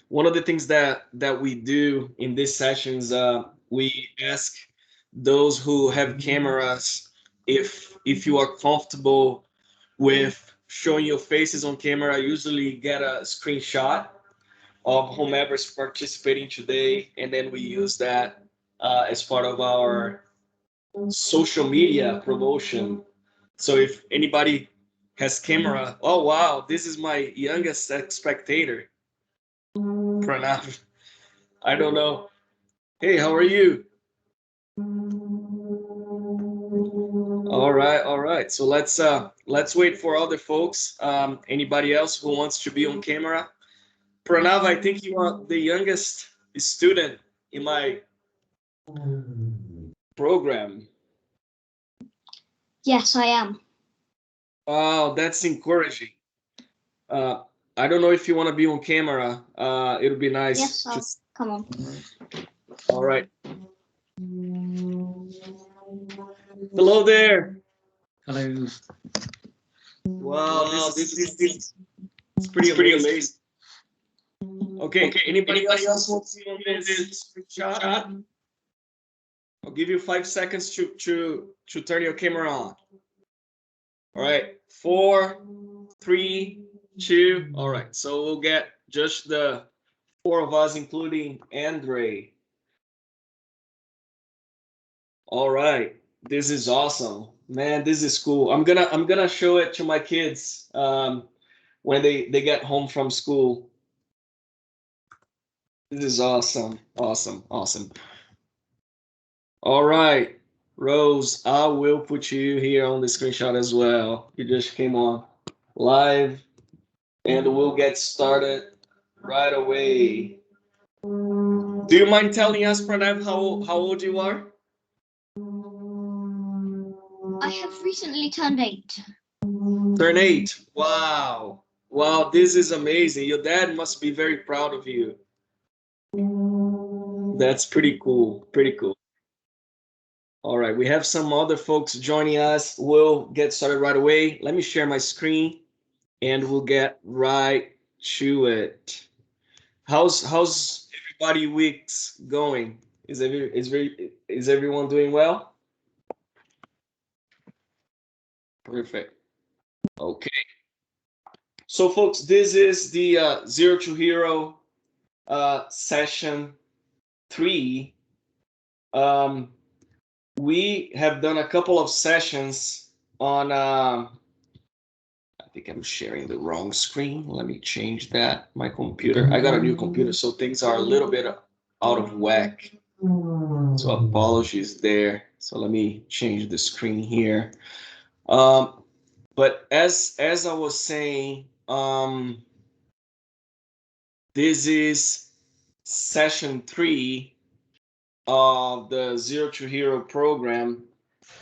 one of the things that we do in these sessions, we ask those who have cameras if you are comfortable with showing your faces on camera. I usually get a screenshot of whomever's participating today, and then we use that as part of our social media promotion. So if anybody has camera, oh wow, this is my youngest spectator, Pranav. I don't know. Hey, how are you? All right, all right. So let's wait for other folks. Anybody else who wants to be on camera? Pranav, I think you are the youngest student in my program. Yes, I am. Wow, that's encouraging. Uh, I don't know if you want to be on camera. It'll be nice. Yes, I'll come on. All right. Hello there. Hello. Wow, this is pretty amazing. Okay, anybody else wants to be on this shot? I'll give you 5 seconds to turn your camera on. All right, 4, 3, 2. All right, so we'll get just the 4 of us, including Andre. All right, this is awesome, man. This is cool. I'm gonna show it to my kids when they get home from school. This is awesome, awesome, awesome. All right, Rose, I will put you here on the screenshot as well. You just came on live, and we'll get started right away. Do you mind telling us, Pranav, how old you are? I have recently turned 8. Turn 8. Wow. Wow, this is amazing. Your dad must be very proud of you. That's pretty cool. Pretty cool. All right, we have some other folks joining us. We'll get started right away. Let me share my screen and we'll get right to it. How's everybody weeks going? Is everyone doing well? Perfect. Okay. So folks, this is the Zero to Hero session 3. We have done a couple of sessions on I think I'm sharing the wrong screen. Let me change that. My computer. I got a new computer, so things are a little bit out of whack. So apologies there. So let me change the screen here. But as I was saying, this is session 3 of the Zero to Hero program,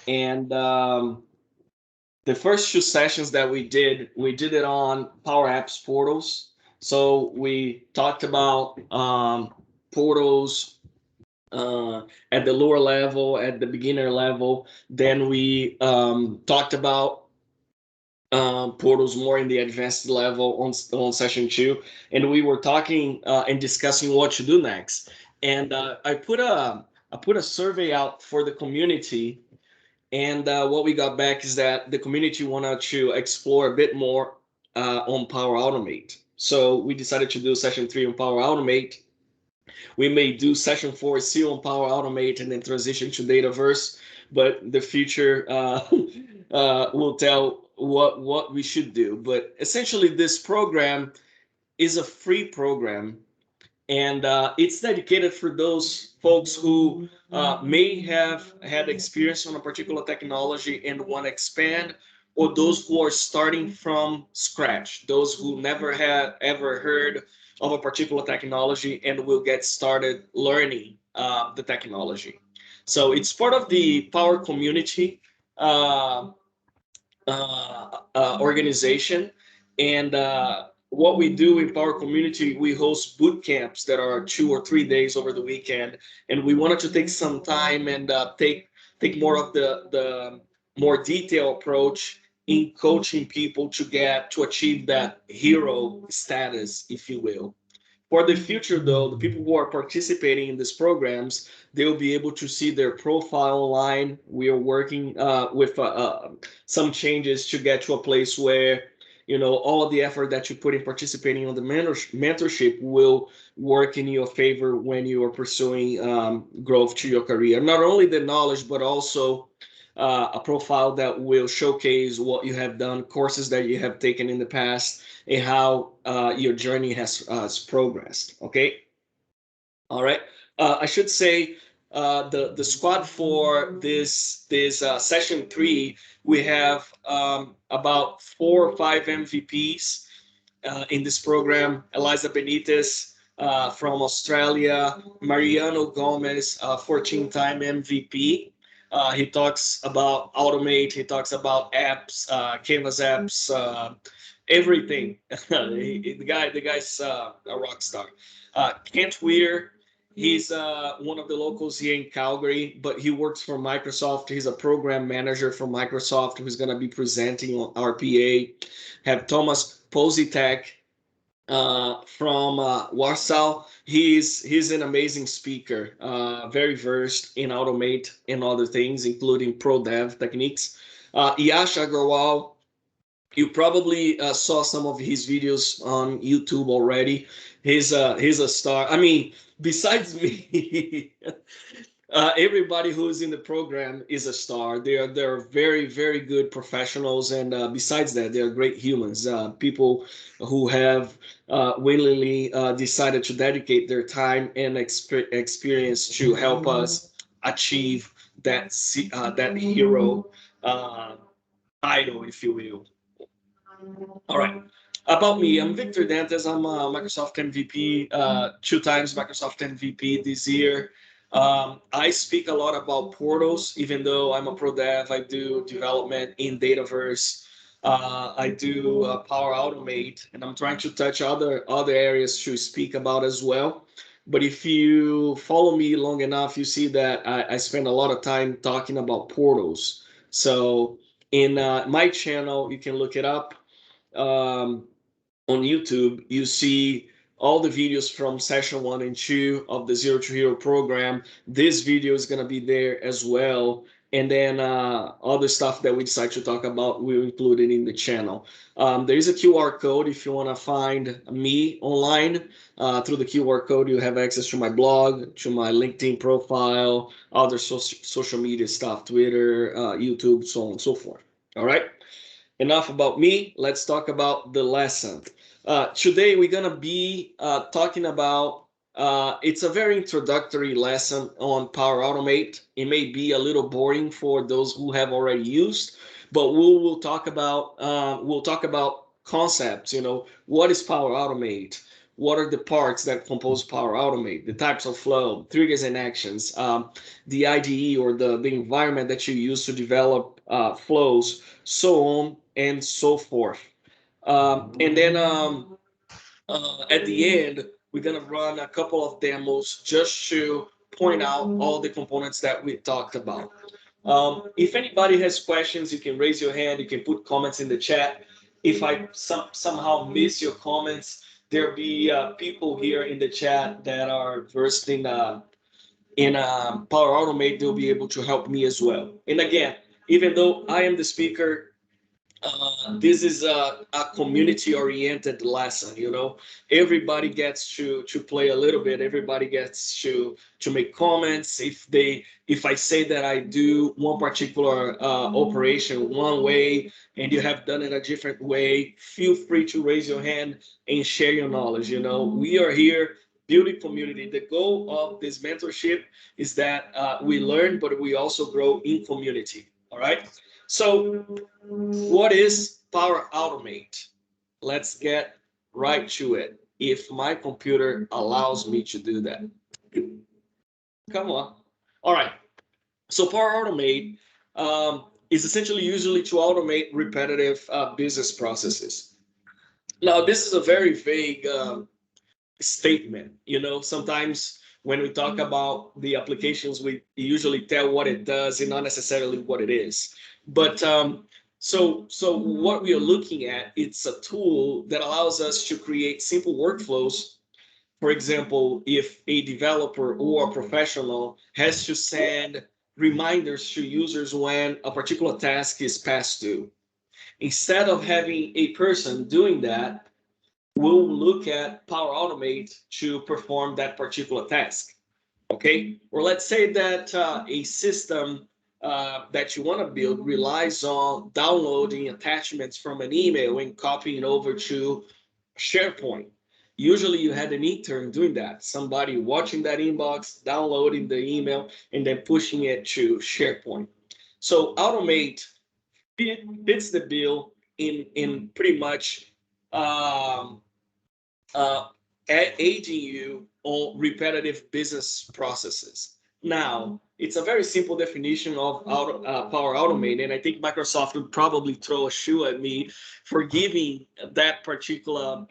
and the first 2 sessions that we did it on Power Apps portals. So we talked about portals at the lower level, at the beginner level. Then we talked about portals more in the advanced level on session 2, and we were talking and discussing what to do next. And I put a survey out for the community, and what we got back is that the community wanted to explore a bit more on Power Automate. So we decided to do session 3 on Power Automate. We may do session 4 still on Power Automate and then transition to Dataverse, but the future will tell what we should do. But essentially, this program is a free program, and it's dedicated for those folks who may have had experience on a particular technology and want to expand, or those who are starting from scratch, those who never had ever heard of a particular technology and will get started learning the technology. So it's part of the Power Community uh, organization. And what we do in Power Community, we host boot camps that are 2 or 3 days over the weekend. And we wanted to take some time and take more of the more detailed approach in coaching people to achieve that hero status, if you will. For the future, though, the people who are participating in these programs, they will be able to see their profile online. We are working with some changes to get to a place where all of the effort that you put in participating on the mentorship will work in your favor when you are pursuing growth to your career. Not only the knowledge, but also a profile that will showcase what you have done, courses that you have taken in the past, and how your journey has progressed. Okay, all right. I should say the squad for this session 3, we have about 4 or 5 MVPs in this program. Eliza Benitez from Australia, Mariano Gomez, 14-time MVP. He talks about Automate. He talks about apps, Canvas apps, everything. The guy's a rock star. Kent Weir, he's one of the locals here in Calgary, but he works for Microsoft. He's a program manager for Microsoft who's going to be presenting on RPA. Have Thomas Positek from Warsaw. He's an amazing speaker, very versed in Automate and other things, including pro dev techniques. Yash Agarwal, you probably saw some of his videos on YouTube already. He's a star. I mean, besides me, everybody who's in the program is a star. They're very very good professionals, and besides that, they're great humans. People who have willingly decided to dedicate their time and experience to help us achieve that hero uh, idol, if you will. All right. About me, I'm Victor Dantas. I'm a Microsoft MVP, 2 times Microsoft MVP this year. I speak a lot about portals, even though I'm a pro dev. I do development in Dataverse. I do Power Automate, and I'm trying to touch other areas to speak about as well. But if you follow me long enough, you see that I spend a lot of time talking about portals. So in my channel, you can look it up um, on YouTube, you see all the videos from session 1 and 2 of the Zero to Hero program. This video is going to be there as well. And then other stuff that we decide to talk about, we'll include it in the channel. There is a QR code if you want to find me online. Through the QR code, you have access to my blog, to my LinkedIn profile, other social media stuff, Twitter, YouTube, so on and so forth. All right. Enough about me. Let's talk about the lesson. Today we're gonna be talking about. It's a very introductory lesson on Power Automate. It may be a little boring for those who have already used, but we'll talk about concepts. What is Power Automate? What are the parts that compose Power Automate? The types of flow, triggers and actions, the IDE or the environment that you use to develop flows, so on and so forth. And then at the end, we're going to run a couple of demos just to point out all the components that we talked about. If anybody has questions, you can raise your hand. You can put comments in the chat. If I somehow miss your comments, there'll be people here in the chat that are versed in Power Automate. They'll be able to help me as well. And again, even though I am the speaker, this is a community-oriented lesson. Everybody gets to play a little bit. Everybody gets to make comments. If I say that I do one particular operation one way and you have done it a different way, feel free to raise your hand and share your knowledge. We are here building community. The goal of this mentorship is that we learn, but we also grow in community. All right. So what is Power Automate? Let's get right to it. If my computer allows me to do that. Come on. All right. So Power Automate is essentially usually to automate repetitive business processes. Now, this is a very vague statement. Sometimes when we talk about the applications, we usually tell what it does and not necessarily what it is. But so what we are looking at, it's a tool that allows us to create simple workflows For example, if a developer or a professional has to send reminders to users when a particular task is passed due, instead of having a person doing that, we'll look at Power Automate to perform that particular task. Okay, or let's say that a system that you want to build relies on downloading attachments from an email and copying over to SharePoint. Usually you had an intern doing that, somebody watching that inbox, downloading the email, and then pushing it to SharePoint. So Automate fits the bill in pretty much um, uh, aiding you on repetitive business processes. Now, it's a very simple definition of Power Automate, and I think Microsoft would probably throw a shoe at me for giving that particular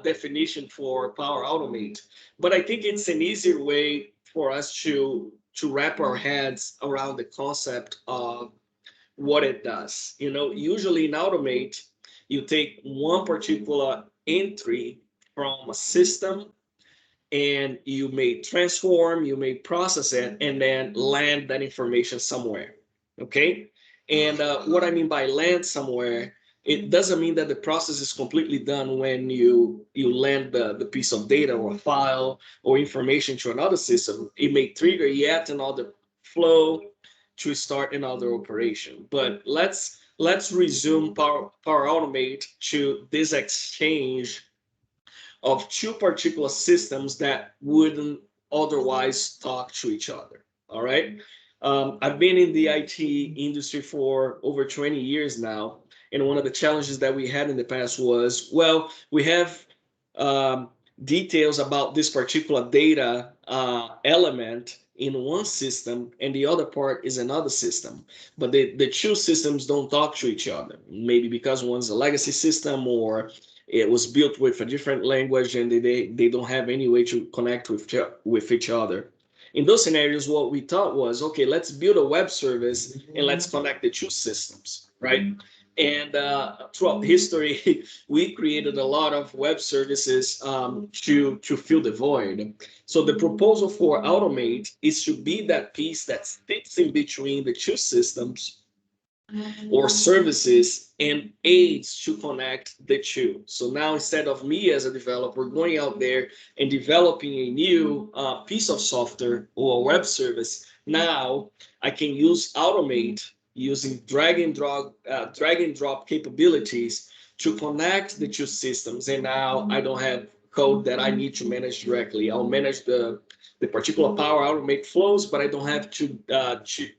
definition for Power Automate. But I think it's an easier way for us to wrap our heads around the concept of what it does. You know, usually in Automate, you take one particular entry from a system and you may transform, you may process it, and then land that information somewhere. Okay. And what I mean by land somewhere, it doesn't mean that the process is completely done when you land the piece of data or file or information to another system. It may trigger yet another flow to start another operation. But let's resume Power Automate to this exchange of two particular systems that wouldn't otherwise talk to each other. All right. I've been in the IT industry for over 20 years now. And one of the challenges that we had in the past was, well, we have um, details about this particular data element in one system and the other part is another system. But the two systems don't talk to each other, maybe because one's a legacy system or it was built with a different language and they don't have any way to connect with each other. In those scenarios, what we thought was, okay, let's build a web service and let's connect the two systems, right? And throughout history, we created a lot of web services to fill the void. So the proposal for Automate is to be that piece that sits in between the two systems or services and aids to connect the two. So now instead of me as a developer going out there and developing a new piece of software or a web service, now I can use Automate using drag and drop capabilities to connect the two systems. And now I don't have code that I need to manage directly. I'll manage the particular Power Automate flows, but I don't have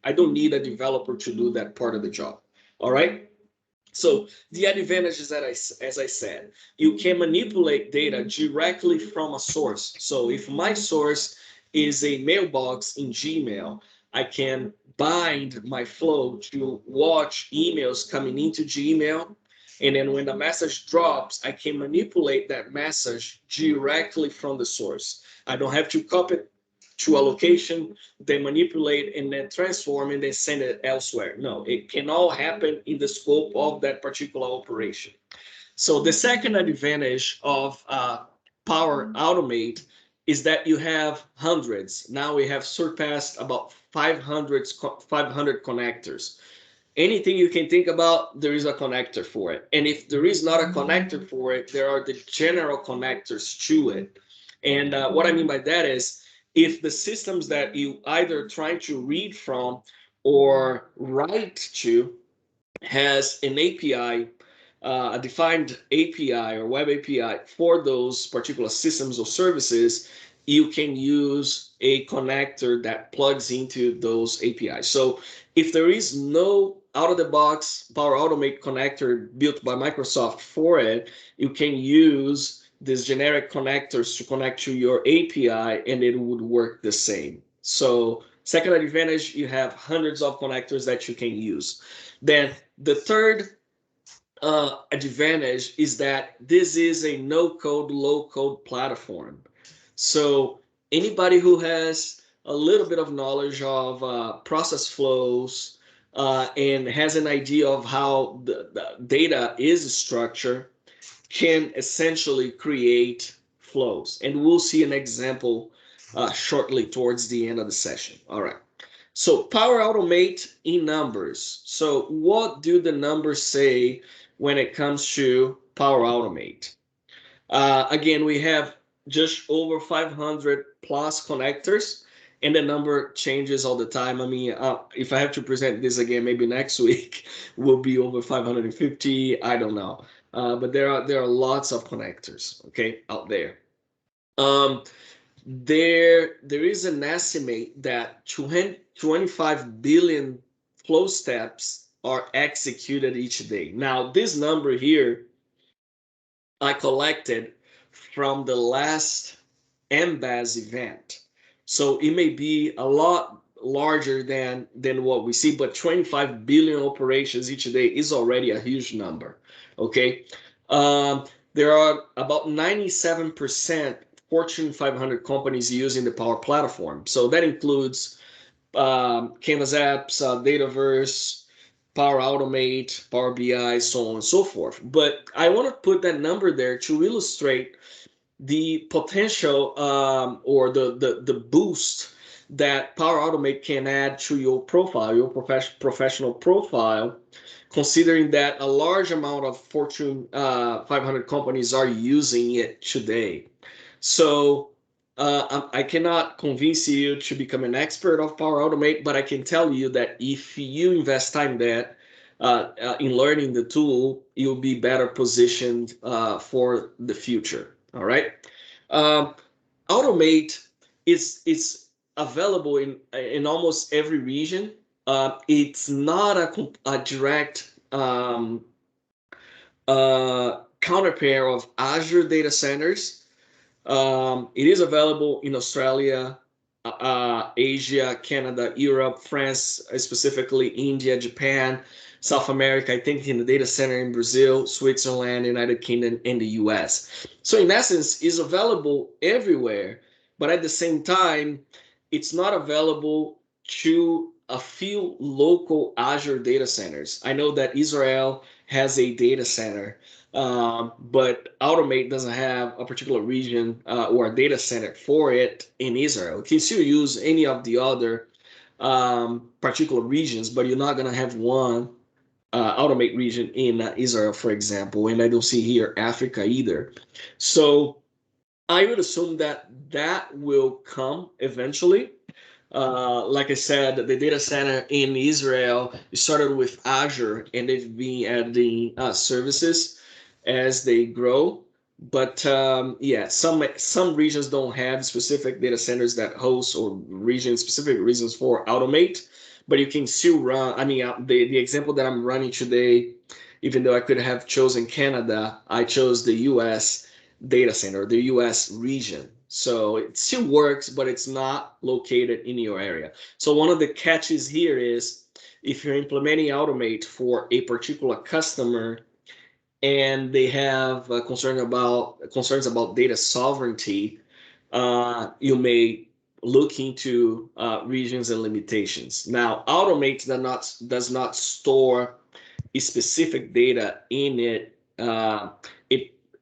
I don't need a developer to do that part of the job. All right. So the advantage is that, as I said, you can manipulate data directly from a source. So if my source is a mailbox in Gmail, I can bind my flow to watch emails coming into Gmail. And then when the message drops, I can manipulate that message directly from the source. I don't have to copy it to a location, then manipulate and then transform and then send it elsewhere. No, it can all happen in the scope of that particular operation. So the second advantage of Power Automate is that you have hundreds. Now we have surpassed about 500 connectors. Anything you can think about, there is a connector for it. And if there is not a connector for it, there are the general connectors to it. And what I mean by that is if the systems that you either try to read from or write to has an API, a defined API or web API for those particular systems or services, you can use a connector that plugs into those APIs. So if there is no out of the box Power Automate connector built by Microsoft for it, you can use these generic connectors to connect to your API and it would work the same. So second advantage, you have hundreds of connectors that you can use. Then the third advantage is that this is a no-code, low-code platform. So anybody who has a little bit of knowledge of process flows and has an idea of how the data is structured can essentially create flows. And we'll see an example shortly towards the end of the session. All right. So Power Automate in numbers. So what do the numbers say when it comes to Power Automate? Again, we have just over 500 plus connectors, and the number changes all the time. I mean, if I have to present this again, maybe next week will be over 550. I don't know, but there are lots of connectors, okay, out there. Um, there is an estimate that 25 billion flow steps are executed each day. Now, this number here I collected from the last MBAS event. So it may be a lot larger than what we see, but 25 billion operations each day is already a huge number. Okay. There are about 97% Fortune 500 companies using the Power Platform. So that includes Canvas apps, Dataverse, Power Automate, Power BI, so on and so forth. But I want to put that number there to illustrate the potential or the boost that Power Automate can add to your profile, your professional profile, considering that a large amount of Fortune 500 companies are using it today. So I cannot convince you to become an expert of Power Automate, but I can tell you that if you invest time there in learning the tool, you'll be better positioned for the future. All right. Um, Automate is available in almost every region. It's not a direct counterpart of Azure data centers. It is available in Australia, Asia, Canada, Europe, France, specifically India, Japan, South America. I think in the data center in Brazil, Switzerland, United Kingdom, and the US. So in essence, it's available everywhere, but at the same time, it's not available to a few local Azure data centers. I know that Israel has a data center, but Automate doesn't have a particular region or a data center for it in Israel. You can still use any of the other particular regions, but you're not going to have one Automate region in Israel, for example. And I don't see here Africa either. So I would assume that that will come eventually. Like I said, the data center in Israel started with Azure, and they've been adding services as they grow. But yeah, some regions don't have specific data centers that host or region specific reasons for Automate, but you can still run. I mean, the example that I'm running today, even though I could have chosen Canada, I chose the U.S. data center, the U.S. region. So it still works, but it's not located in your area. So one of the catches here is if you're implementing Automate for a particular customer and they have concerns about data sovereignty, you may look into regions and limitations. Now, Automate does not store specific data in it.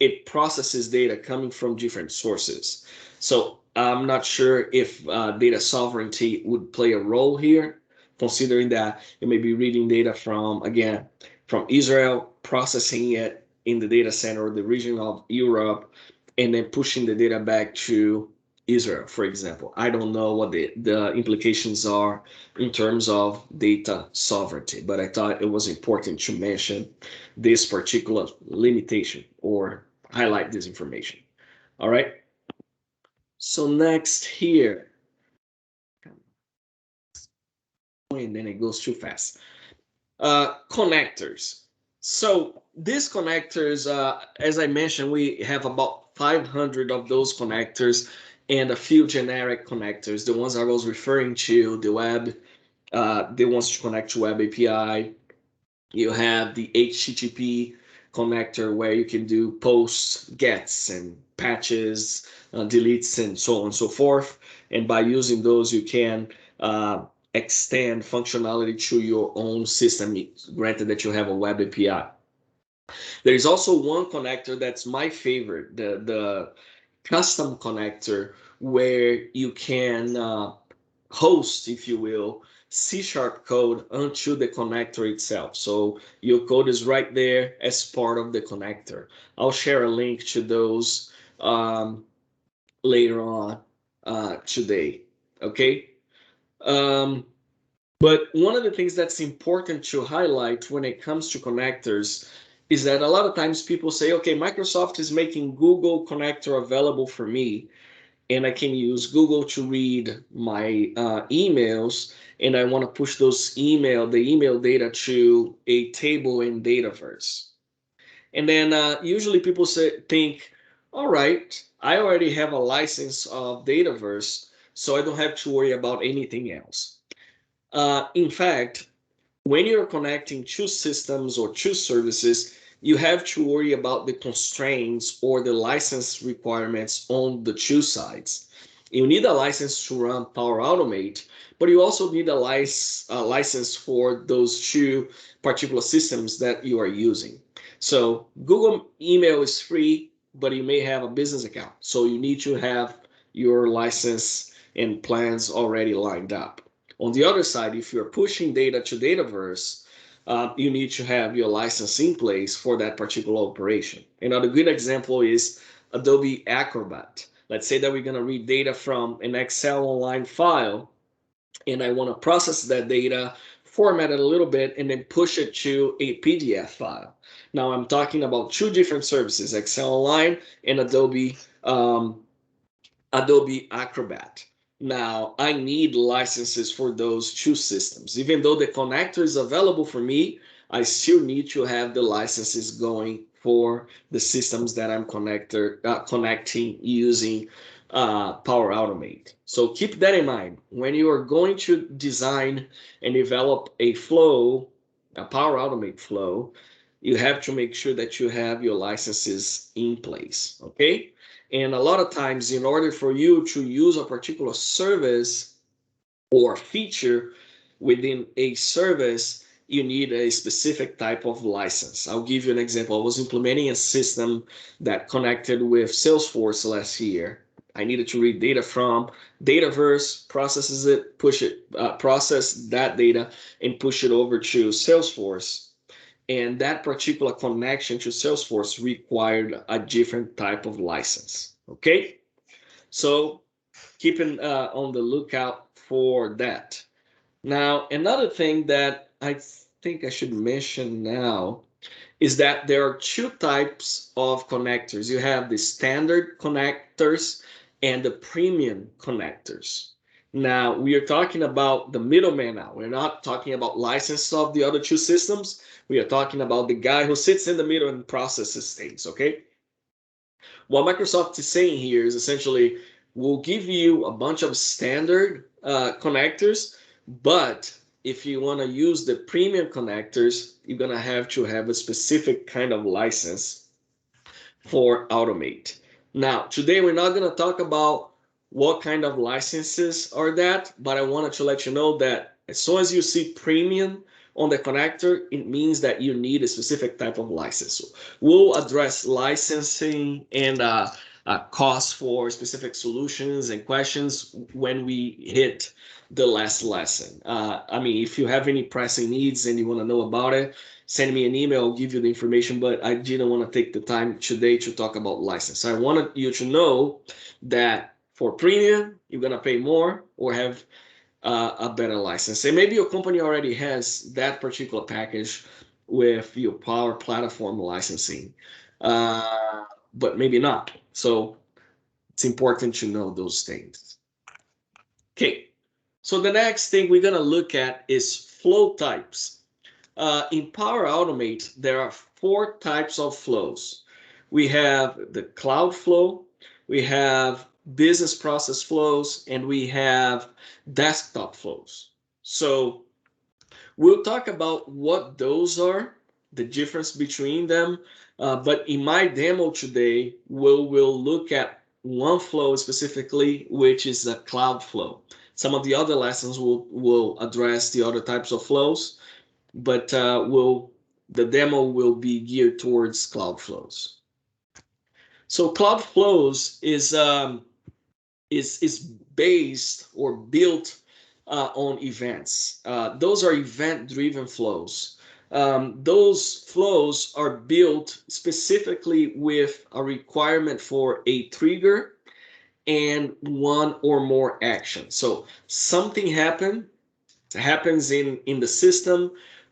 It processes data coming from different sources. So I'm not sure if data sovereignty would play a role here, considering that you may be reading data from Israel, processing it in the data center or the region of Europe, and then pushing the data back to Israel, for example. I don't know what the implications are in terms of data sovereignty, but I thought it was important to mention this particular limitation or highlight this information. All right. So next here, and then it goes too fast. Connectors. So these connectors, as I mentioned, we have about 500 of those connectors and a few generic connectors. The ones I was referring to, the web, they want to connect to web API. You have the HTTP connector where you can do posts, gets, and patches, deletes, and so on and so forth. And by using those, you can extend functionality to your own system, granted that you have a web API. There is also one connector that's my favorite, the custom connector where you can host, if you will, C# code onto the connector itself. So your code is right there as part of the connector. I'll share a link to those later on today. Okay. Um, but one of the things that's important to highlight when it comes to connectors is that a lot of times people say, okay, Microsoft is making Google Connector available for me, and I can use Google to read my emails, and I want to push the email data to a table in Dataverse. And then usually people think, all right, I already have a license of Dataverse, so I don't have to worry about anything else. In fact, when you're connecting two systems or two services, you have to worry about the constraints or the license requirements on the two sides. You need a license to run Power Automate, but you also need a license for those two particular systems that you are using. So Google email is free, but you may have a business account. So you need to have your license and plans already lined up. On the other side, if you're pushing data to Dataverse, you need to have your license in place for that particular operation. Another good example is Adobe Acrobat. Let's say that we're going to read data from an Excel online file, and I want to process that data, format it a little bit, and then push it to a PDF file. Now I'm talking about two different services, Excel Online and Adobe Acrobat. Now, I need licenses for those two systems. Even though the connector is available for me, I still need to have the licenses going for the systems that I'm connecting using Power Automate. So keep that in mind. When you are going to design and develop a flow, a Power Automate flow, you have to make sure that you have your licenses in place, okay? And a lot of times, in order for you to use a particular service or feature within a service, you need a specific type of license. I'll give you an example. I was implementing a system that connected with Salesforce last year. I needed to read data from Dataverse, processes it, process that data, and push it over to Salesforce, and that particular connection to Salesforce required a different type of license. Okay, so keeping on the lookout for that. Now, another thing that I think I should mention now is that there are two types of connectors. You have the standard connectors and the premium connectors. Now, we are talking about the middleman now. We're not talking about license of the other two systems. We are talking about the guy who sits in the middle and processes things, okay? What Microsoft is saying here is essentially, we'll give you a bunch of standard connectors, but if you want to use the premium connectors, you're going to have a specific kind of license for Automate. Now, today we're not going to talk about what kind of licenses are that, but I wanted to let you know that as soon as you see premium on the connector, it means that you need a specific type of license. So we'll address licensing and costs for specific solutions and questions when we hit the last lesson. I mean, if you have any pressing needs and you want to know about it, send me an email, I'll give you the information, but I didn't want to take the time today to talk about license. I wanted you to know that for premium, you're going to pay more or have a better license. And maybe your company already has that particular package with your Power Platform licensing, uh, but maybe not. So it's important to know those things. Okay, so the next thing we're going to look at is flow types. In Power Automate, there are four types of flows. We have the cloud flow, we have business process flows, and we have desktop flows. So we'll talk about what those are, the difference between them. But in my demo today, we'll look at one flow specifically, which is a cloud flow. Some of the other lessons will address the other types of flows, but the demo will be geared towards cloud flows. So Cloud Flows is based or built on events. Those are event-driven flows. Those flows are built specifically with a requirement for a trigger and one or more actions. So something happens in the system.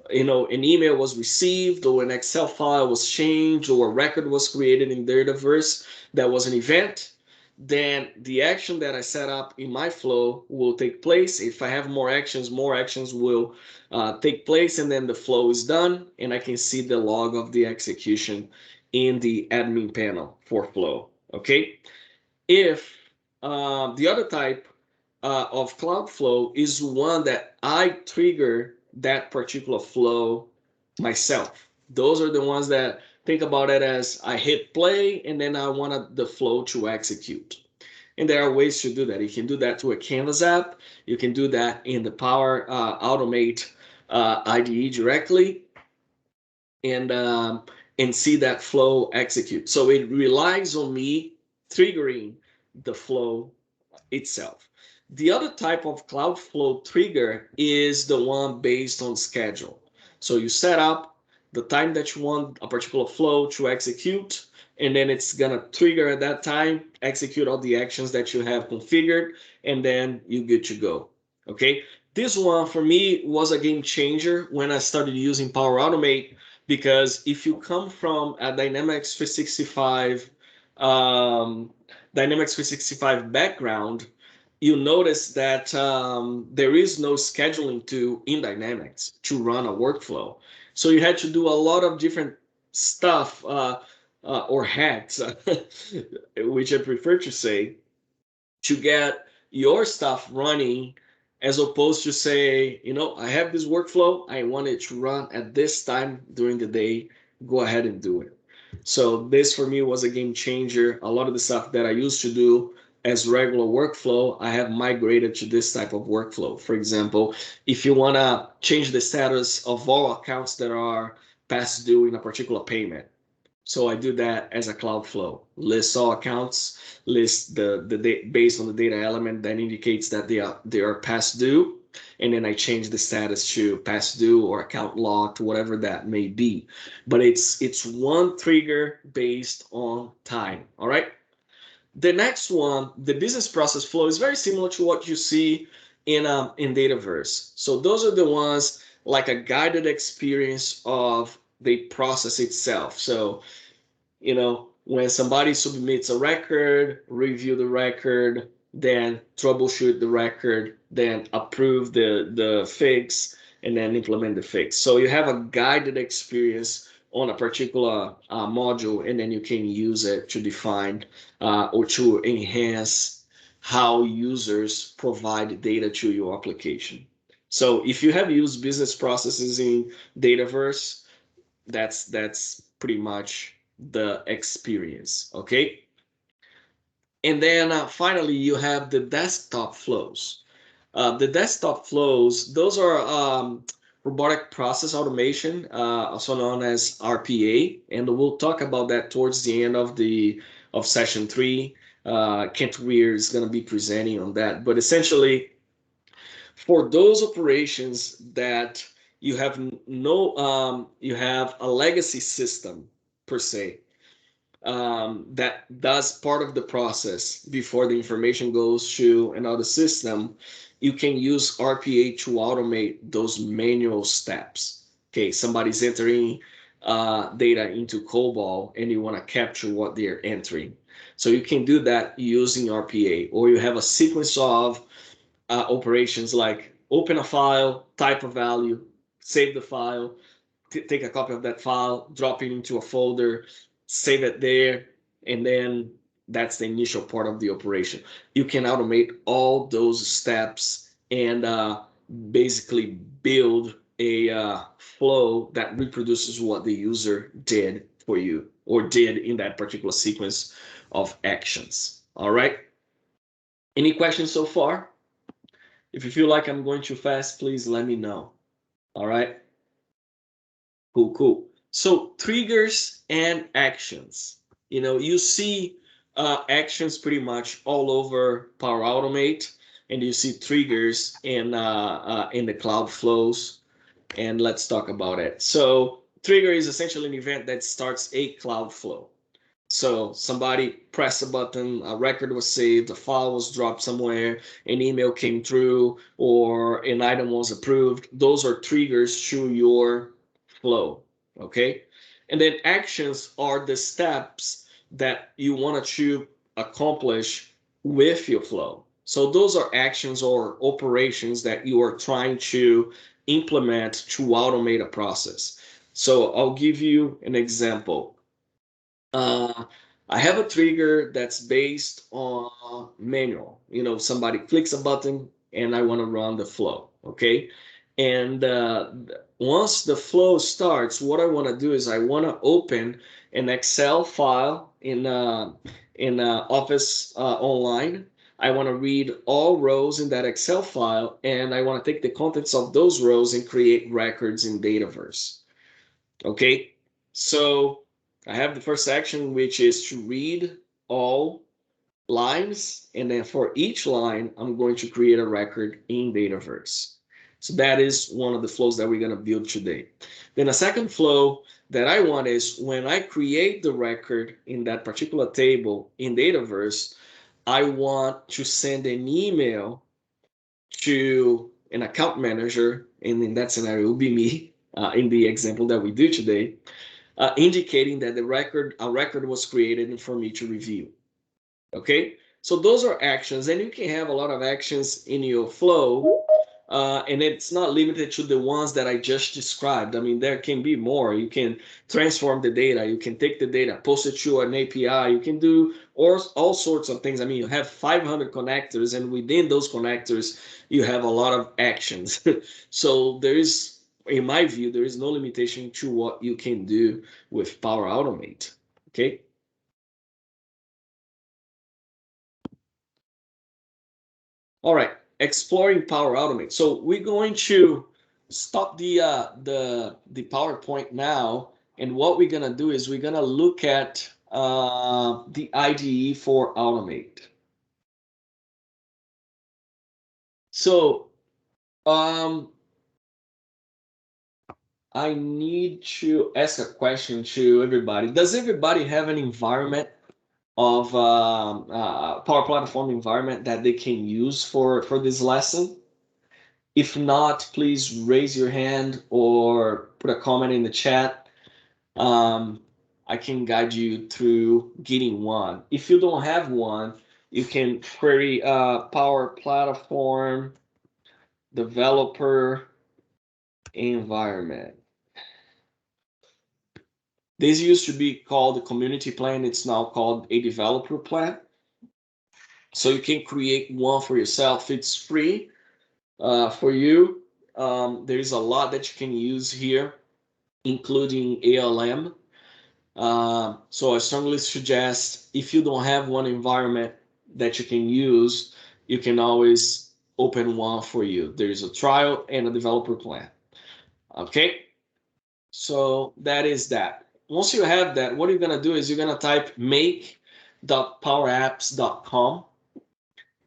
An email was received, or an Excel file was changed, or a record was created in Dataverse. That was an event. Then the action that I set up in my flow will take place. If I have more actions will take place, and then the flow is done, and I can see the log of the execution in the admin panel for flow. Okay. If the other type of Cloudflow is one that I trigger that particular flow myself. Those are the ones that think about it as I hit play and then I want the flow to execute. And there are ways to do that. You can do that through a Canvas app. You can do that in the Power Automate IDE directly, and see that flow execute. So it relies on me triggering the flow itself. The other type of Cloudflow trigger is the one based on schedule. So you set up the time that you want a particular flow to execute, and then it's gonna trigger at that time, execute all the actions that you have configured, and then you're good to go. Okay. This one for me was a game changer when I started using Power Automate, because if you come from a Dynamics 365 background, you notice that there is no scheduling tool in Dynamics to run a workflow. So you had to do a lot of different stuff, or hacks, which I prefer to say, to get your stuff running, as opposed to say, I have this workflow, I want it to run at this time during the day, go ahead and do it. So this for me was a game changer. A lot of the stuff that I used to do as regular workflow, I have migrated to this type of workflow. For example, if you want to change the status of all accounts that are past due in a particular payment, so I do that as a Cloudflow. List all accounts, list the based on the data element that indicates that they are past due, and then I change the status to past due or account locked, whatever that may be. But it's one trigger based on time. All right. The next one, the business process flow, is very similar to what you see in Dataverse. So those are the ones like a guided experience of the process itself. So when somebody submits a record, review the record, then troubleshoot the record, then approve the fix, and then implement the fix. So you have a guided experience on a particular module, and then you can use it to define or to enhance how users provide data to your application. So if you have used business processes in Dataverse, that's pretty much the experience. Okay. And then finally you have the desktop flows. The desktop flows, those are robotic process automation, also known as RPA, and we'll talk about that towards the end of session 3. Kent Weir is going to be presenting on that, but essentially for those operations that you have a legacy system per se, that does part of the process before the information goes to another system, you can use RPA to automate those manual steps. Okay, somebody's entering data into COBOL and you want to capture what they're entering. So you can do that using RPA, or you have a sequence of operations like open a file, type a value, save the file, take a copy of that file, drop it into a folder, save it there, and then that's the initial part of the operation. You can automate all those steps and basically build a flow that reproduces what the user did for you or did in that particular sequence of actions. All right. Any questions so far? If you feel like I'm going too fast, please let me know. All right. Cool, cool. So triggers and actions. You see actions pretty much all over Power Automate, and you see triggers in the cloud flows. And let's talk about it. So trigger is essentially an event that starts a cloud flow. So somebody pressed a button, a record was saved, a file was dropped somewhere, an email came through, or an item was approved. Those are triggers to your flow. Okay. And then actions are the steps that you want to accomplish with your flow. So those are actions or operations that you are trying to implement to automate a process. So I'll give you an example. Uh, I have a trigger that's based on manual. Somebody clicks a button and I want to run the flow. Okay. And once the flow starts, what I want to do is I want to open an Excel file in Office Online. I want to read all rows in that Excel file, and I want to take the contents of those rows and create records in Dataverse. Okay, so I have the first action, which is to read all lines, and then for each line, I'm going to create a record in Dataverse. So that is one of the flows that we're going to build today. Then a second flow that I want is when I create the record in that particular table in Dataverse, I want to send an email to an account manager, and in that scenario, it will be me in the example that we do today, indicating that a record was created for me to review. Okay, so those are actions, and you can have a lot of actions in your flow, and it's not limited to the ones that I just described. I mean, there can be more. You can transform the data, you can take the data, post it to an API, you can do all sorts of things. I mean, you have 500 connectors, and within those connectors, you have a lot of actions. So there is, in my view, there is no limitation to what you can do with Power Automate. Okay. All right, exploring Power Automate. So we're going to stop the PowerPoint now, and what we're gonna do is we're gonna look at the IDE for Automate. So I need to ask a question to everybody. Does everybody have an environment of Power Platform environment that they can use for this lesson? If not, please raise your hand or put a comment in the chat. Um, I can guide you through getting one. If you don't have one, you can query Power Platform Developer Environment. This used to be called the community plan. It's now called a developer plan. So you can create one for yourself. It's free for you. There is a lot that you can use here, including ALM. So I strongly suggest, if you don't have one environment that you can use, you can always open one for you. There is a trial and a developer plan. Okay, so that is that. Once you have that, what you're gonna do is you're gonna type make.powerapps.com,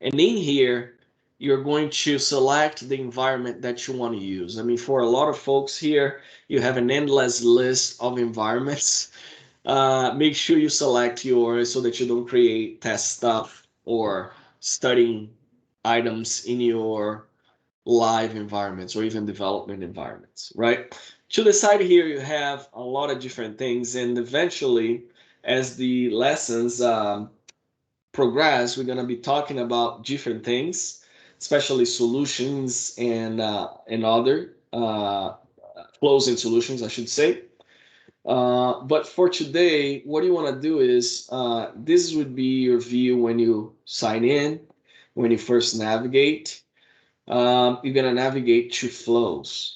and in here you're going to select the environment that you want to use. I mean, for a lot of folks here, you have an endless list of environments. Make sure you select yours so that you don't create test stuff or studying items in your live environments or even development environments, right? To the side here, you have a lot of different things, and eventually, as the lessons progress, we're going to be talking about different things, especially solutions and other flows and solutions, I should say. But for today, what you want to do is this would be your view when you sign in, when you first navigate. You're going to navigate to flows.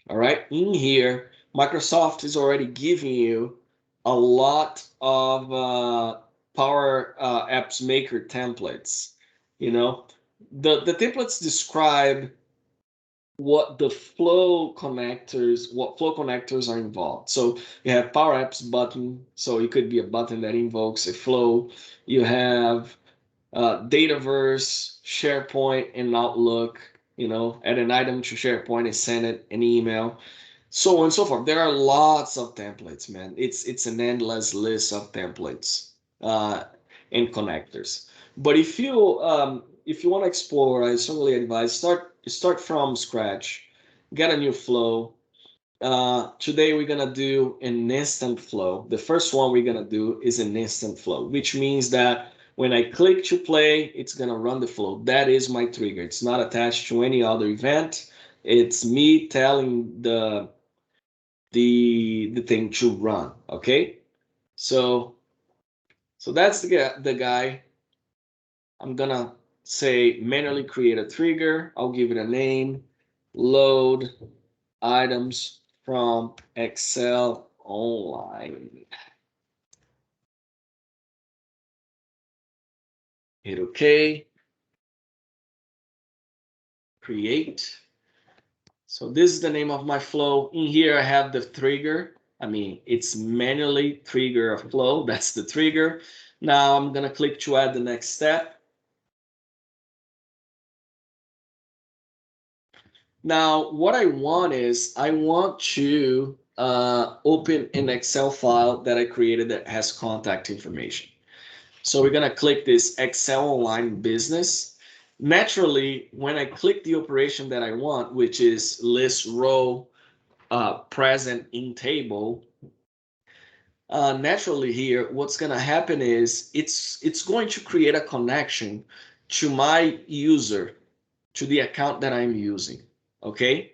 All right. In here, Microsoft is already giving you a lot of Power Apps Maker templates. You know, the templates describe what flow connectors are involved. So you have Power Apps button, so it could be a button that invokes a flow. You have Dataverse, SharePoint, and Outlook. Add an item to SharePoint and send it an email, so on and so forth. There are lots of templates, man. It's an endless list of templates uh, and connectors. But if you want to explore, I strongly advise start from scratch, get a new flow. Today we're gonna do an instant flow. The first one we're gonna do is an instant flow, which means that when I click to play, it's gonna run the flow. That is my trigger. It's not attached to any other event. It's me telling the thing to run. Okay, so that's the guy. I'm gonna say manually create a trigger. I'll give it a name. Load items from Excel online. Hit OK. Create. So this is the name of my flow. In here I have the trigger. I mean, it's manually trigger a flow. That's the trigger. Now I'm gonna click to add the next step. Now, what I want is I want to open an Excel file that I created that has contact information. So we're going to click this Excel Online Business. Naturally, when I click the operation that I want, which is list row present in table, naturally here, what's going to happen is it's going to create a connection to my user, to the account that I'm using. Okay.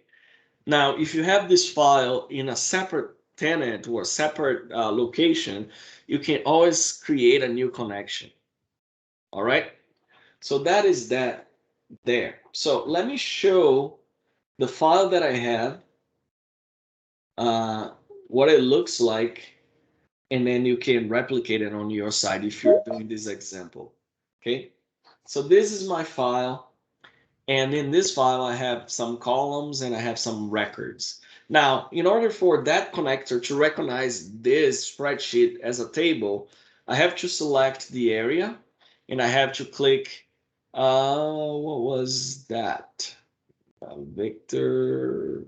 Now, if you have this file in a separate tenant or a separate location, you can always create a new connection. All right. So that is that there. So let me show the file that I have, uh, what it looks like, and then you can replicate it on your side if you're doing this example. Okay. So this is my file. And in this file, I have some columns and I have some records. Now, in order for that connector to recognize this spreadsheet as a table, I have to select the area and I have to click, what was that? Victor.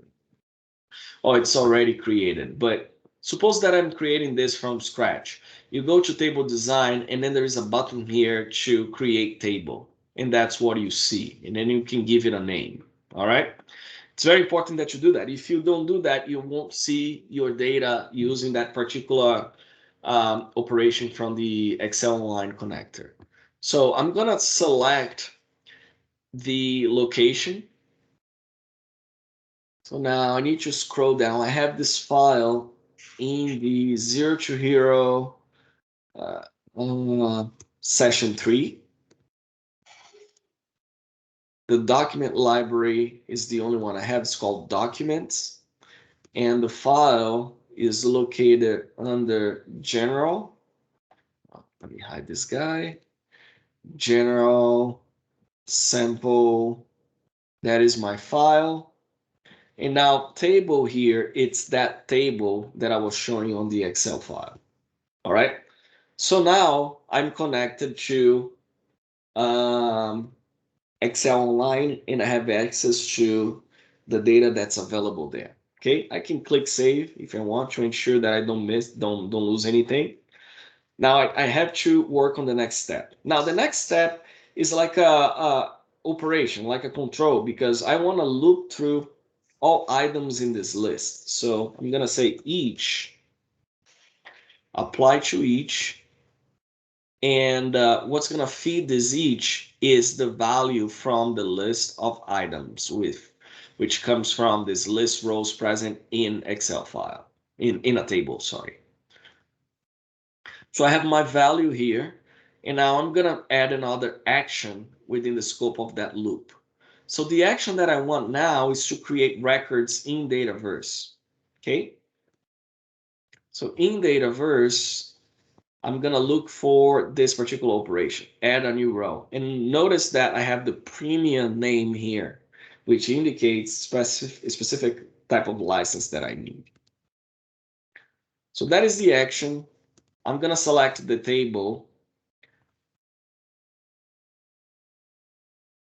Oh, it's already created. But suppose that I'm creating this from scratch. You go to table design and then there is a button here to create table. And that's what you see. And then you can give it a name. All right. It's very important that you do that. If you don't do that, you won't see your data using that particular operation from the Excel Online connector. So I'm going to select the location. So now I need to scroll down. I have this file in the Zero to Hero uh, session 3. The document library is the only one I have. It's called Documents. And the file is located under General. Let me hide this guy. General sample. That is my file. And now table here, it's that table that I was showing you on the Excel file. All right. So now I'm connected to Excel Online and I have access to the data that's available there. Okay, I can click save if I want to ensure that I don't lose anything. Now I have to work on the next step. Now the next step is like a operation, like a control, because I want to loop through all items in this list. So I'm gonna say each, apply to each, and what's going to feed this each is the value from the list of items which comes from this list rows present in Excel file, in a table, sorry. So I have my value here, and now I'm going to add another action within the scope of that loop. So the action that I want now is to create records in Dataverse. Okay. So in Dataverse, I'm going to look for this particular operation, add a new row. And notice that I have the premium name here. which indicates specific type of license that I need. So that is the action. I'm going to select the table,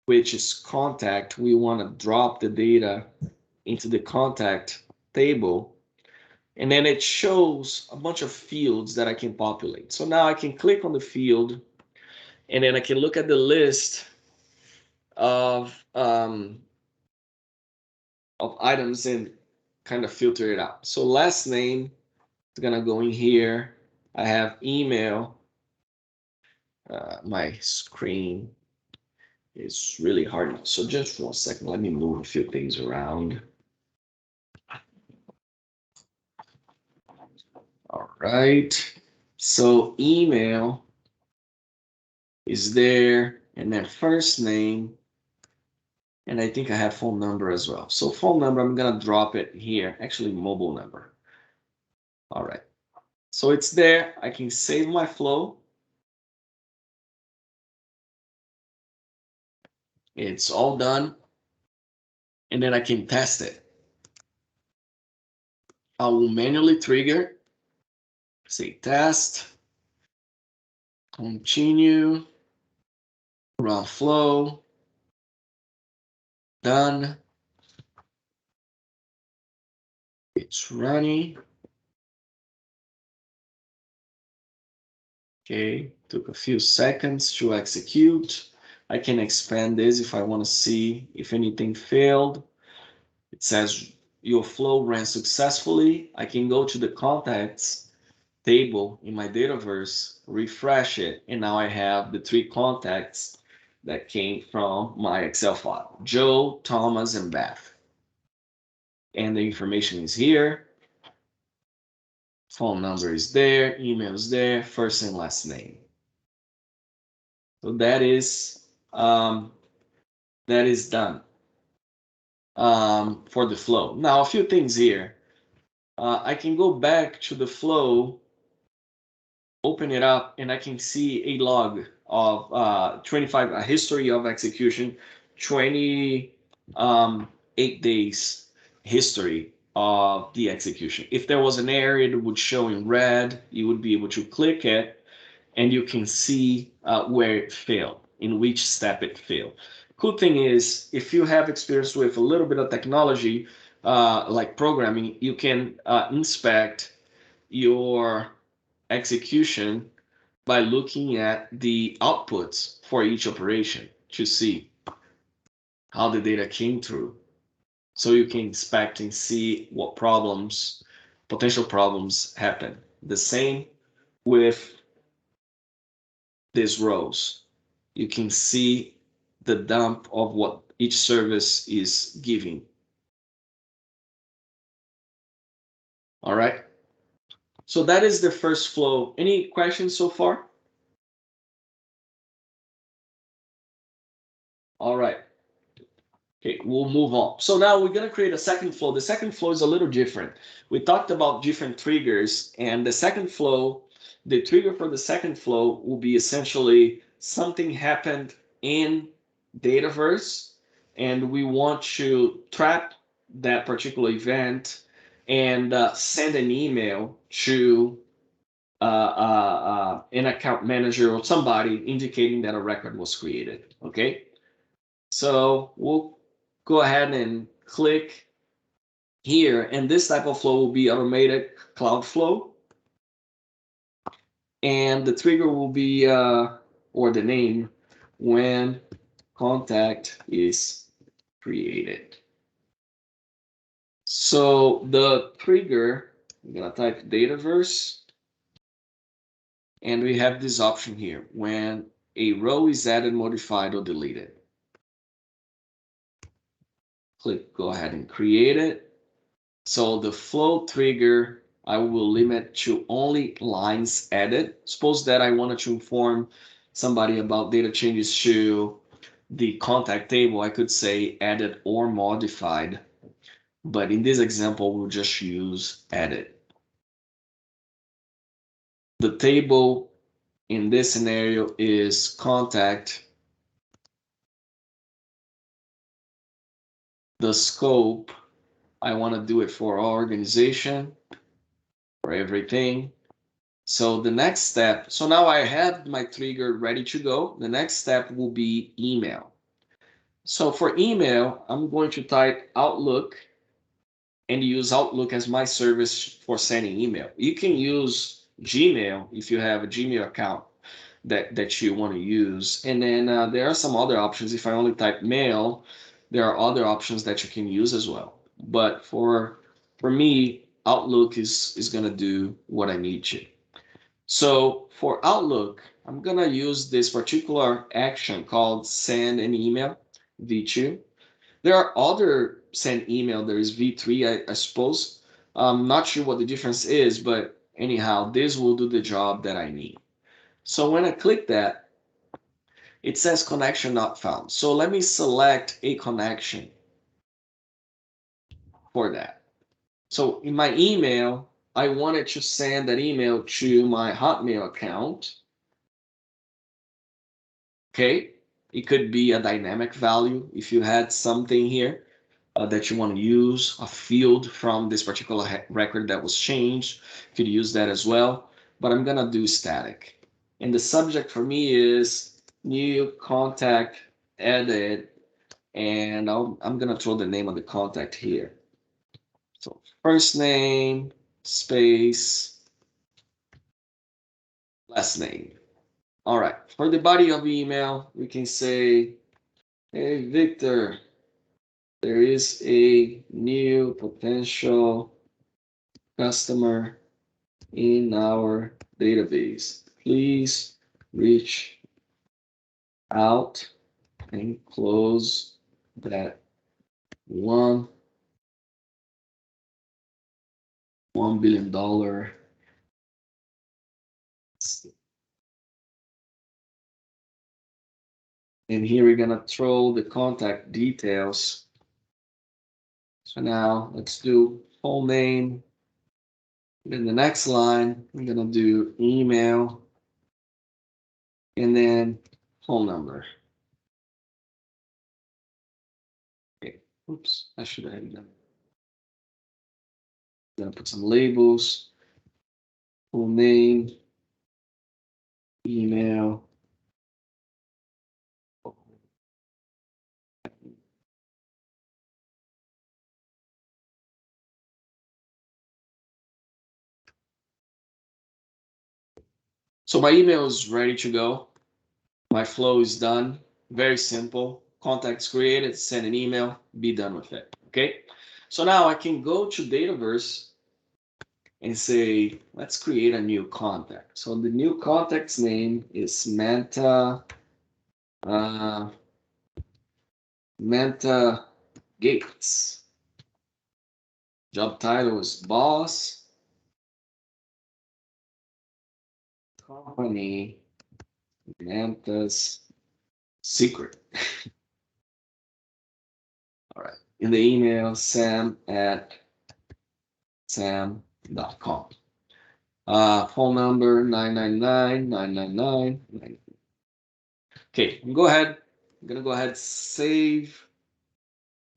which is contact. We want to drop the data into the contact table. And then it shows a bunch of fields that I can populate. So now I can click on the field, and then I can look at the list of items and kind of filter it out. So last name is gonna go in here. I have email. My screen is really hard. So just 1 second, let me move a few things around. All right. So email is there, and then first name, and I think I have phone number as well. So phone number, I'm gonna drop it here. Actually, mobile number. All right. So it's there. I can save my flow. It's all done. And then I can test it. I will manually trigger, say test, continue, run flow, done. It's running. Okay, took a few seconds to execute. I can expand this if I want to see if anything failed. It says your flow ran successfully. I can go to the contacts table in my Dataverse, refresh it, and now I have the 3 contacts that came from my Excel file: Joe, Thomas, and Beth. And the information is here. Phone number is there, email is there, first and last name. So that is done for the flow. Now a few things here. I can go back to the flow, open it up, and I can see a log of 25, a history of execution, 28 days history of the execution. If there was an error, it would show in red. You would be able to click it, and you can see where it failed, in which step it failed. Cool thing is, if you have experience with a little bit of technology, like programming, you can inspect your execution by looking at the outputs for each operation to see how the data came through. So you can inspect and see what problems, potential problems happen. The same with these rows. You can see the dump of what each service is giving. All right. So that is the first flow. Any questions so far? All right. Okay, we'll move on. So now we're going to create a second flow. The second flow is a little different. We talked about different triggers, and the second flow, the trigger for the second flow will be essentially something happened in Dataverse, and we want to trap that particular event and send an email to an account manager or somebody indicating that a record was created. Okay, so we'll go ahead and click here, and this type of flow will be automated cloud flow, and the trigger will be or the name when contact is created. So the trigger, I'm gonna type Dataverse, and we have this option here: when a row is added, modified, or deleted. Click go ahead and create it. So the flow trigger, I will limit to only lines added. Suppose that I wanted to inform somebody about data changes to the contact table, I could say added or modified. But in this example, we'll just use added. The table in this scenario is contact the scope. I want to do it for our organization, for everything. So the next step, so now I have my trigger ready to go. The next step will be email. So for email, I'm going to type Outlook and use Outlook as my service for sending email. You can use Gmail if you have a Gmail account that you want to use. And then there are some other options. If I only type mail, there are other options that you can use as well. But for me, Outlook is gonna do what I need to. So for Outlook, I'm gonna use this particular action called send an email, V2. There are other send email. There is V3, I suppose. I'm not sure what the difference is, but anyhow, this will do the job that I need. So when I click that, it says connection not found. So let me select a connection for that. So in my email, I wanted to send that email to my Hotmail account. Okay, it could be a dynamic value if you had something here that you want to use, a field from this particular record that was changed. You could use that as well, but I'm gonna do static. And the subject for me is new contact edit, and I'm gonna throw the name of the contact here. So first name, space, last name. All right, for the body of email, we can say, hey, Victor, there is a new potential customer in our database. Please reach out and close that one $1 billion. And here we're gonna throw the contact details. So now let's do full name. In the next line, we're gonna do email and then phone number. Okay. Oops, I should have done. I'm gonna put some labels. Full name, email. So my email is ready to go. My flow is done. Very simple. Contacts created, send an email, be done with it. Okay. So now I can go to Dataverse and say, let's create a new contact. So the new contact's name is uh, Manta Gates. Job title is boss. Company Manta's secret. All right. In the email, sam@sam.com. Phone number 999-999. Okay, I'm gonna go ahead, save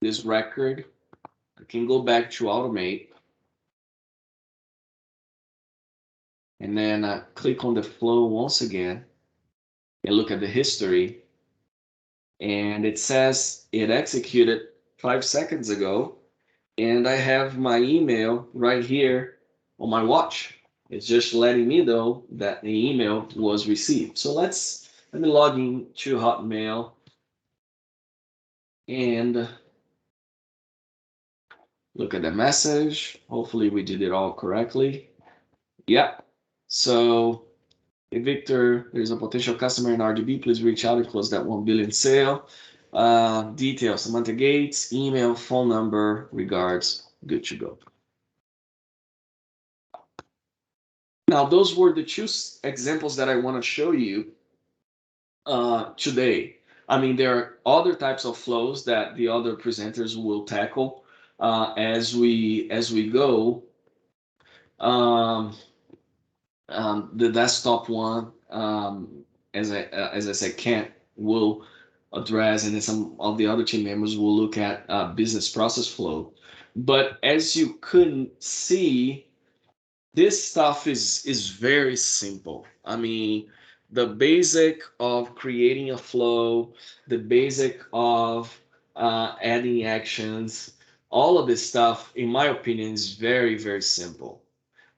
this record. I can go back to automate and then click on the flow once again and look at the history. And it says it executed 5 seconds ago, and I have my email right here on my watch. It's just letting me know that the email was received. So let me log in to Hotmail and look at the message. Hopefully we did it all correctly. Yeah. So, hey Victor, there's a potential customer in RGB. Please reach out and close that 1 billion sale. Details, Samantha Gates, email, phone number, regards, good to go. Now, those were the two examples that I want to show you today. I mean, there are other types of flows that the other presenters will tackle as we go. Um, the desktop one, as I said, Kent will address, and then some of the other team members will look at business process flow. But as you couldn't see, this stuff is very simple. I mean, the basic of creating a flow, the basic of adding actions, all of this stuff, in my opinion, is very, very simple.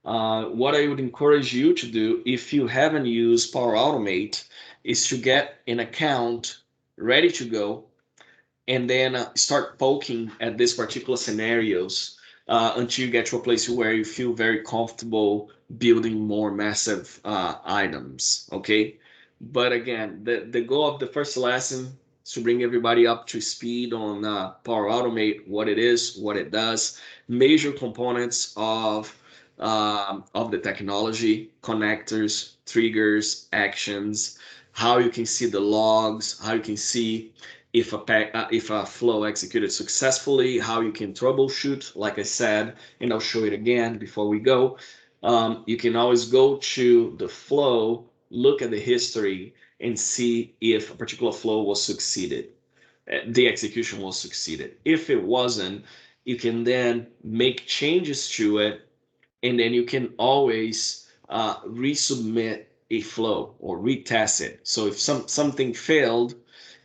What I would encourage you to do if you haven't used Power Automate is to get an account ready to go and then start poking at these particular scenarios until you get to a place where you feel very comfortable building more massive items. Okay. But again, the goal of the first lesson is to bring everybody up to speed on Power Automate, what it is, what it does, major components of the technology, connectors, triggers, actions, how you can see the logs, how you can see if a flow executed successfully, how you can troubleshoot, like I said, and I'll show it again before we go. You can always go to the flow, look at the history, and see if a particular flow was succeeded, the execution was succeeded. If it wasn't, you can then make changes to it, and then you can always resubmit a flow or retest it. So if something failed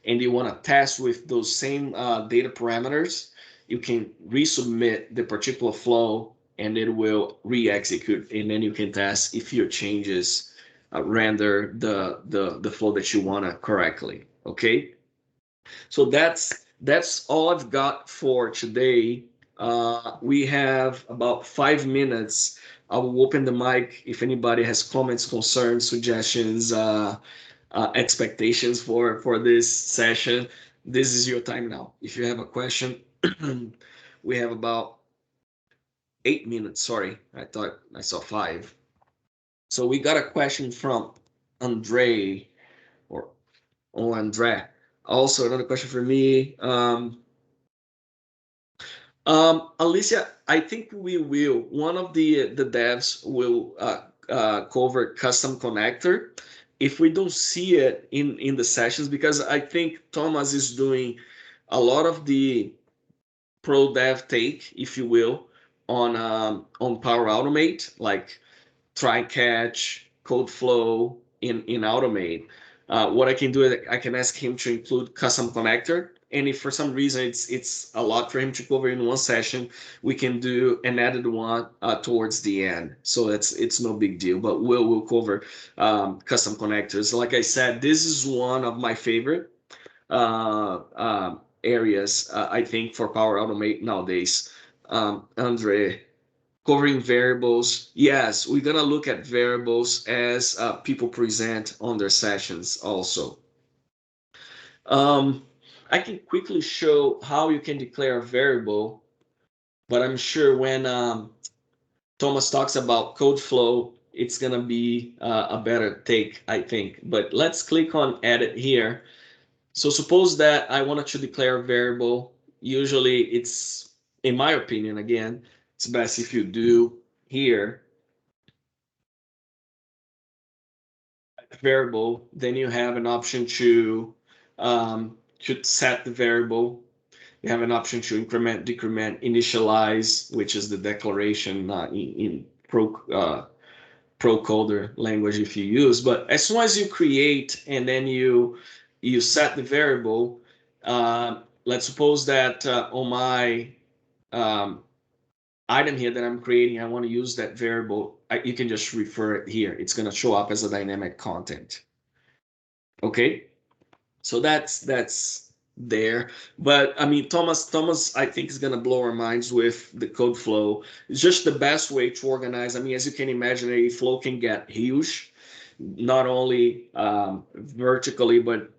and you want to test with those same data parameters, you can resubmit the particular flow and it will re-execute, and then you can test if your changes render the flow that you want to correctly. Okay. So that's all I've got for today. We have about 5 minutes. I will open the mic if anybody has comments, concerns, suggestions, expectations for this session. This is your time now. If you have a question, we have about 8 minutes. Sorry, I thought I saw five. So we got a question from Andre or Andre. Also, another question for me. Alicia, I think we will. One of the devs will cover custom connector. If we don't see it in the sessions, because I think Thomas is doing a lot of the pro dev take, if you will, on Power Automate, like try catch, code flow in Automate. What I can do is I can ask him to include custom connector. And if for some reason it's a lot for him to cover in one session, we can do an added one towards the end. So it's no big deal. But we'll cover custom connectors. Like I said, this is one of my favorite areas. I think for Power Automate nowadays. Andre, covering variables. Yes, we're gonna look at variables as people present on their sessions also. Um, I can quickly show how you can declare a variable, but I'm sure when Thomas talks about code flow, it's gonna be a better take, I think. But let's click on edit here. So suppose that I wanted to declare a variable. Usually it's, in my opinion, again, it's best if you do here variable, then you have an option to set the variable. You have an option to increment, decrement, initialize, which is the declaration in pro coder language if you use. But as soon as you create and then you set the variable, let's suppose that on my item here that I'm creating, I want to use that variable. You can just refer it here. It's going to show up as a dynamic content. Okay, so that's there. But I mean, Thomas, I think is gonna blow our minds with the code flow. It's just the best way to organize. I mean, as you can imagine, a flow can get huge, not only vertically but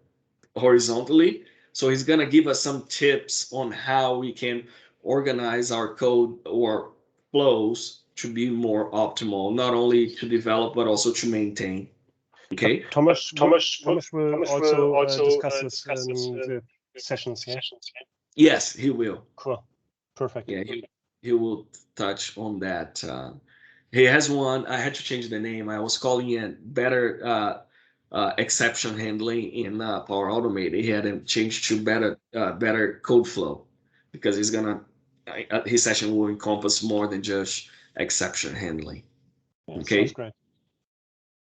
horizontally. So he's gonna give us some tips on how we can organize our code or flows to be more optimal, not only to develop but also to maintain. Okay. Thomas will also discuss this in the sessions, yeah? Yes, he will. Cool. Perfect. Yeah, he will touch on that. He has one. I had to change the name. I was calling it better exception handling in Power Automate. He had him changed to better code flow, because his session will encompass more than just exception handling. Yeah, Okay. sounds great.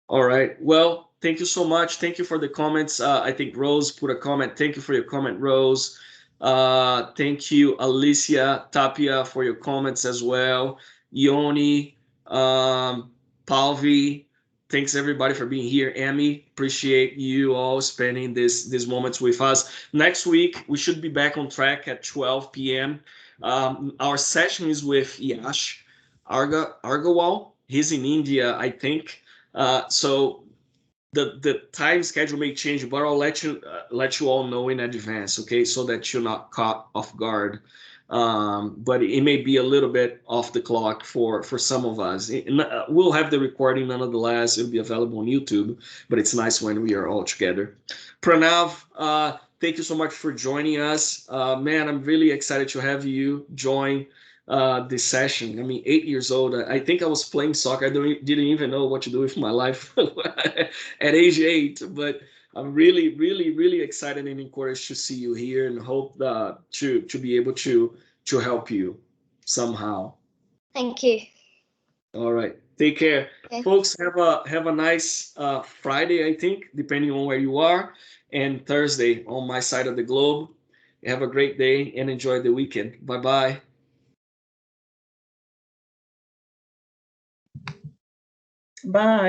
All right. Well, thank you so much. Thank you for the comments. I think Rose put a comment. Thank you for your comment, Rose. Thank you, Alicia Tapia, for your comments as well. Yoni, Palvi, thanks everybody for being here. Amy, appreciate you all spending these moments with us. Next week, we should be back on track at 12 p.m. Our session is with Yash Argawal. He's in India, I think. So the time schedule may change, but I'll let you all know in advance, okay, so that you're not caught off guard. But it may be a little bit off the clock for some of us. We'll have the recording nonetheless. It'll be available on YouTube, but it's nice when we are all together. Pranav, thank you so much for joining us. Man, I'm really excited to have you join this session. I mean, 8 years old. I think I was playing soccer. I didn't even know what to do with my life at age 8. But I'm really, really, really excited and encouraged to see you here, and hope to be able to help you somehow. Thank you. All right. Take care, Okay. folks. Have a nice Friday, I think, depending on where you are, and Thursday on my side of the globe. Have a great day and enjoy the weekend. Bye-bye. Bye.